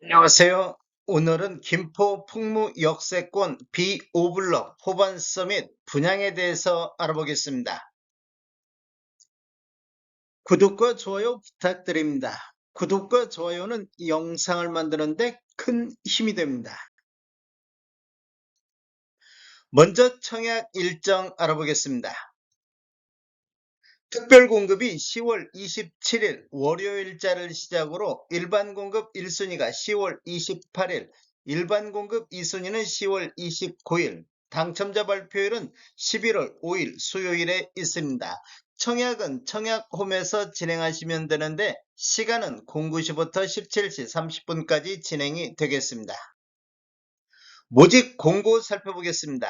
안녕하세요. 오늘은 김포 풍무 역세권 B5블럭 호반 서밋 분양에 대해서 알아보겠습니다. 구독과 좋아요 부탁드립니다. 구독과 좋아요는 영상을 만드는데 큰 힘이 됩니다. 먼저 청약 일정 알아보겠습니다. 특별 공급이 10월 27일 월요일자를 시작으로 일반 공급 1순위가 10월 28일, 일반 공급 2순위는 10월 29일, 당첨자 발표일은 11월 5일 수요일에 있습니다. 청약은 청약홈에서 진행하시면 되는데 시간은 09시부터 17시 30분까지 진행이 되겠습니다. 모집 공고 살펴보겠습니다.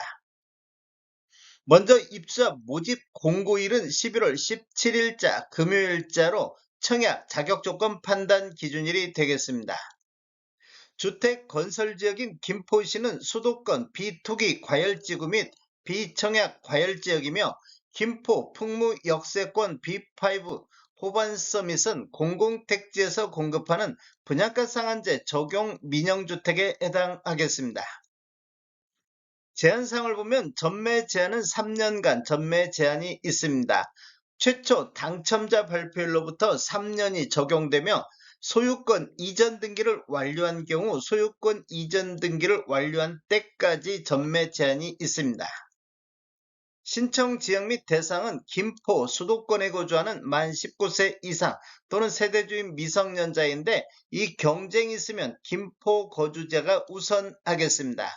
먼저 입사 모집 공고일은 11월 17일자 금요일자로 청약 자격조건 판단 기준일이 되겠습니다. 주택 건설 지역인 김포시는 수도권 비투기 과열지구 및 비청약 과열지역이며 김포 풍무 역세권 B5 호반 서밋은 공공택지에서 공급하는 분양가 상한제 적용 민영주택에 해당하겠습니다. 제한사항을 보면 전매 제한은 3년간 전매 제한이 있습니다. 최초 당첨자 발표일로부터 3년이 적용되며 소유권 이전 등기를 완료한 경우 소유권 이전 등기를 완료한 때까지 전매 제한이 있습니다. 신청 지역 및 대상은 김포 수도권에 거주하는 만 19세 이상 또는 세대주인 미성년자인데 이 경쟁이 있으면 김포 거주자가 우선하겠습니다.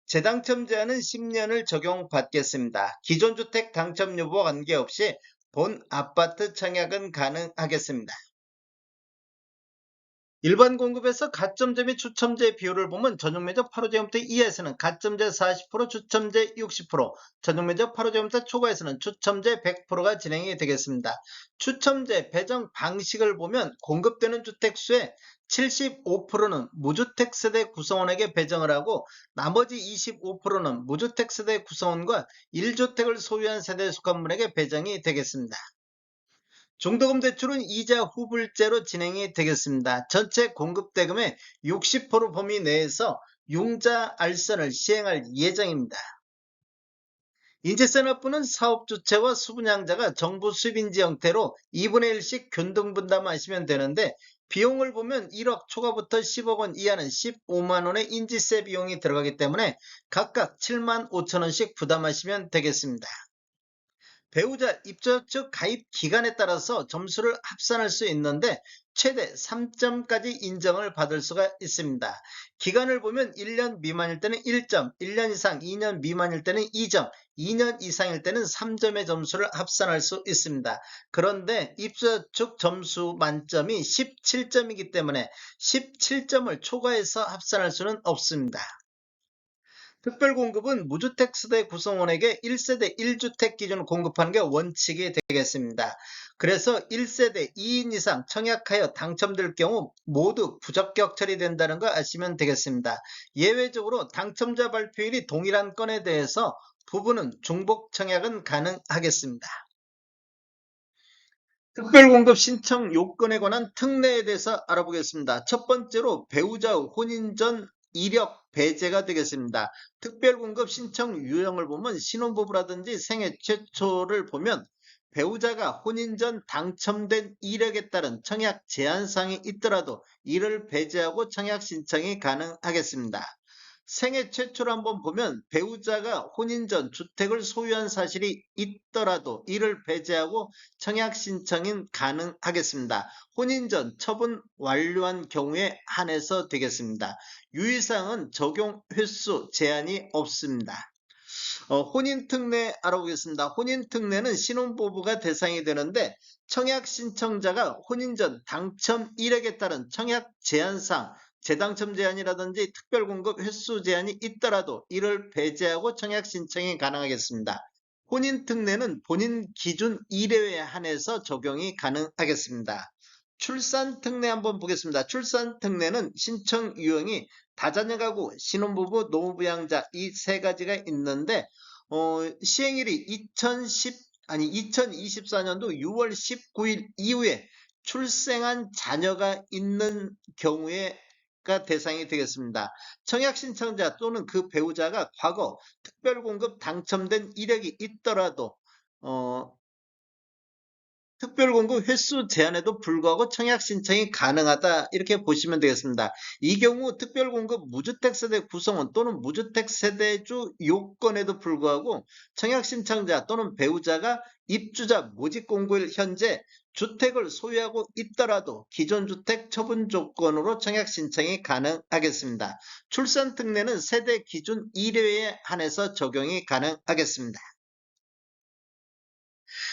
재당첨 제한은 10년을 적용받겠습니다. 기존 주택 당첨 여부와 관계없이 본 아파트 청약은 가능하겠습니다. 일반 공급에서 가점제 및 추첨제 비율을 보면 전용면적 8호제곱미터 이하에서는 가점제 40%, 추첨제 60%, 전용면적 8호제곱미터 초과에서는 추첨제 100%가 진행이 되겠습니다. 추첨제 배정 방식을 보면 공급되는 주택수의 75%는 무주택 세대 구성원에게 배정을 하고 나머지 25%는 무주택 세대 구성원과 1주택을 소유한 세대에 속한 분에게 배정이 되겠습니다. 중도금 대출은 이자 후불제로 진행이 되겠습니다. 전체 공급대금의 60% 범위 내에서 융자 알선을 시행할 예정입니다. 인재산업부는 사업주체와 수분양자가 정부 수입인지 형태로 2분의 1씩 균등분담하시면 되는데 비용을 보면 1억 초과부터 10억 원 이하는 15만 원의 인지세 비용이 들어가기 때문에 각각 7만 5천 원씩 부담하시면 되겠습니다. 배우자 입주 측 가입 기간에 따라서 점수를 합산할 수 있는데 최대 3점까지 인정을 받을 수가 있습니다. 기간을 보면 1년 미만일 때는 1점, 1년 이상 2년 미만일 때는 2점, 2년 이상일 때는 3점의 점수를 합산할 수 있습니다. 그런데 입주 측 점수 만점이 17점이기 때문에 17점을 초과해서 합산할 수는 없습니다. 특별공급은 무주택 세대 구성원에게 1세대 1주택 기준으로 공급하는 게 원칙이 되겠습니다. 그래서 1세대 2인 이상 청약하여 당첨될 경우 모두 부적격 처리된다는 거 아시면 되겠습니다. 예외적으로 당첨자 발표일이 동일한 건에 대해서 부부는 중복 청약은 가능하겠습니다. 특별공급 신청 요건에 관한 특례에 대해서 알아보겠습니다. 첫 번째로 배우자 혼인 전 이력 배제가 되겠습니다. 특별공급 신청 유형을 보면 신혼부부라든지 생애 최초를 보면 배우자가 혼인 전 당첨된 이력에 따른 청약 제한사항이 있더라도 이를 배제하고 청약 신청이 가능하겠습니다. 생애 최초로 한번 보면 배우자가 혼인 전 주택을 소유한 사실이 있더라도 이를 배제하고 청약 신청이 가능하겠습니다. 혼인 전 처분 완료한 경우에 한해서 되겠습니다. 유의사항은 적용 횟수 제한이 없습니다. 혼인 특례 알아보겠습니다. 혼인 특례는 신혼부부가 대상이 되는데 청약 신청자가 혼인 전 당첨 이력에 따른 청약 제한사항, 재당첨 제한이라든지 특별공급 횟수 제한이 있더라도 이를 배제하고 청약 신청이 가능하겠습니다. 혼인 특례는 본인 기준 이례에 한해서 적용이 가능하겠습니다. 출산 특례 한번 보겠습니다. 출산 특례는 신청 유형이 다자녀 가구, 신혼부부, 노부양자 이 세 가지가 있는데 시행일이 2024년도 6월 19일 이후에 출생한 자녀가 있는 경우에 가 대상이 되겠습니다. 청약 신청자 또는 그 배우자가 과거 특별공급 당첨된 이력이 있더라도 특별공급 횟수 제한에도 불구하고 청약 신청이 가능하다 이렇게 보시면 되겠습니다. 이 경우 특별공급 무주택세대 구성원 또는 무주택세대주 요건에도 불구하고 청약 신청자 또는 배우자가 입주자 모집공고일 현재 주택을 소유하고 있더라도 기존 주택 처분 조건으로 청약 신청이 가능하겠습니다. 출산 특례는 세대 기준 1회에 한해서 적용이 가능하겠습니다.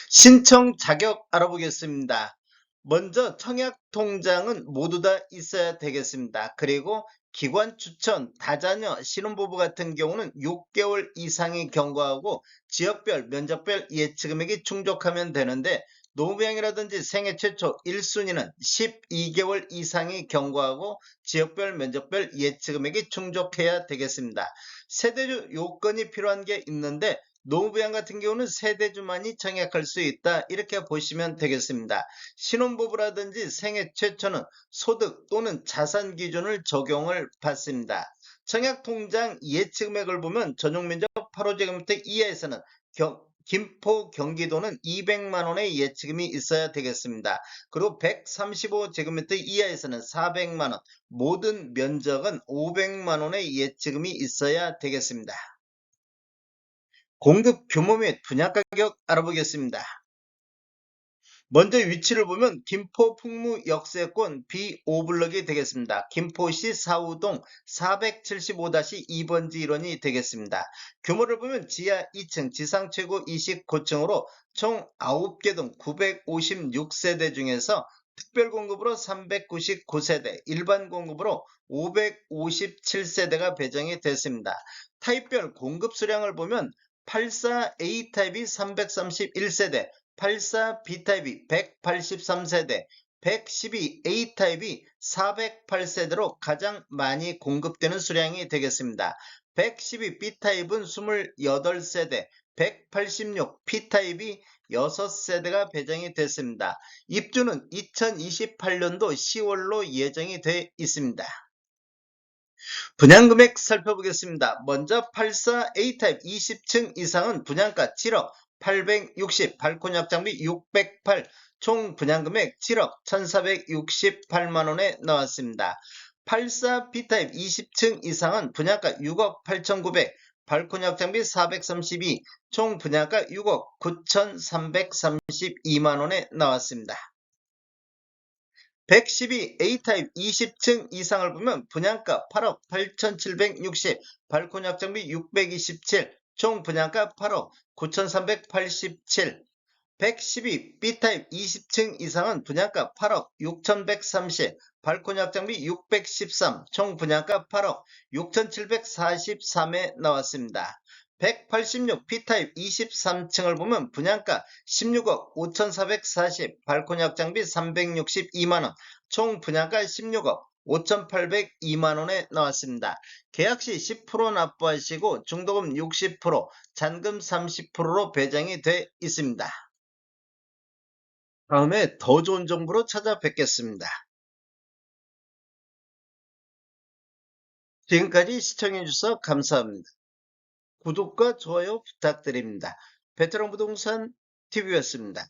신청 자격 알아보겠습니다. 먼저 청약 통장은 모두 다 있어야 되겠습니다. 그리고 기관 추천, 다자녀, 신혼부부 같은 경우는 6개월 이상이 경과하고 지역별, 면적별 예치금액이 충족하면 되는데 노부양이라든지 생애 최초 1순위는 12개월 이상이 경과하고 지역별, 면적별 예치금액이 충족해야 되겠습니다. 세대주 요건이 필요한 게 있는데 노부양 같은 경우는 세대주만이 청약할 수 있다 이렇게 보시면 되겠습니다. 신혼부부라든지 생애 최초는 소득 또는 자산 기준을 적용을 받습니다. 청약통장 예치금액을 보면 전용면적 8호제곱미터 이하에서는 김포 경기도는 200만원의 예치금이 있어야 되겠습니다. 그리고 135제곱미터 이하에서는 400만원, 모든 면적은 500만원의 예치금이 있어야 되겠습니다. 공급 규모 및 분양 가격 알아보겠습니다. 먼저 위치를 보면 김포 풍무 역세권 B5블럭이 되겠습니다. 김포시 사우동 475-2번지 1원이 되겠습니다. 규모를 보면 지하 2층, 지상 최고 29층으로 총 9개 동 956세대 중에서 특별공급으로 399세대, 일반 공급으로 557세대가 배정이 됐습니다. 타입별 공급 수량을 보면 84A타입이 331세대, 84B타입이 183세대, 112A타입이 408세대로 가장 많이 공급되는 수량이 되겠습니다. 112B타입은 28세대, 186B타입이 6세대가 배정이 됐습니다. 입주는 2028년도 10월로 예정이 되어 있습니다. 분양금액 살펴보겠습니다. 먼저 84A타입 20층 이상은 분양가 7억 860, 발코니 확장비 608, 총 분양금액 7억 1468만원에 나왔습니다. 84B타입 20층 이상은 분양가 6억 8900, 발코니 확장비 432, 총 분양가 6억 9332만원에 나왔습니다. 112A타입 20층 이상을 보면 분양가 8억 8760, 발코니 확장비 627, 총 분양가 8억 9387, 112B타입 20층 이상은 분양가 8억 6130, 발코니 확장비 613, 총 분양가 8억 6743에 나왔습니다. 186B타입 23층을 보면 분양가 16억 5440, 발코니 확장비 362만원, 총 분양가 16억 5,802만원에 나왔습니다. 계약시 10% 납부하시고 중도금 60%, 잔금 30%로 배정이 돼 있습니다. 다음에 더 좋은 정보로 찾아뵙겠습니다. 지금까지 시청해주셔서 감사합니다. 구독과 좋아요 부탁드립니다. 베테랑 부동산 TV였습니다.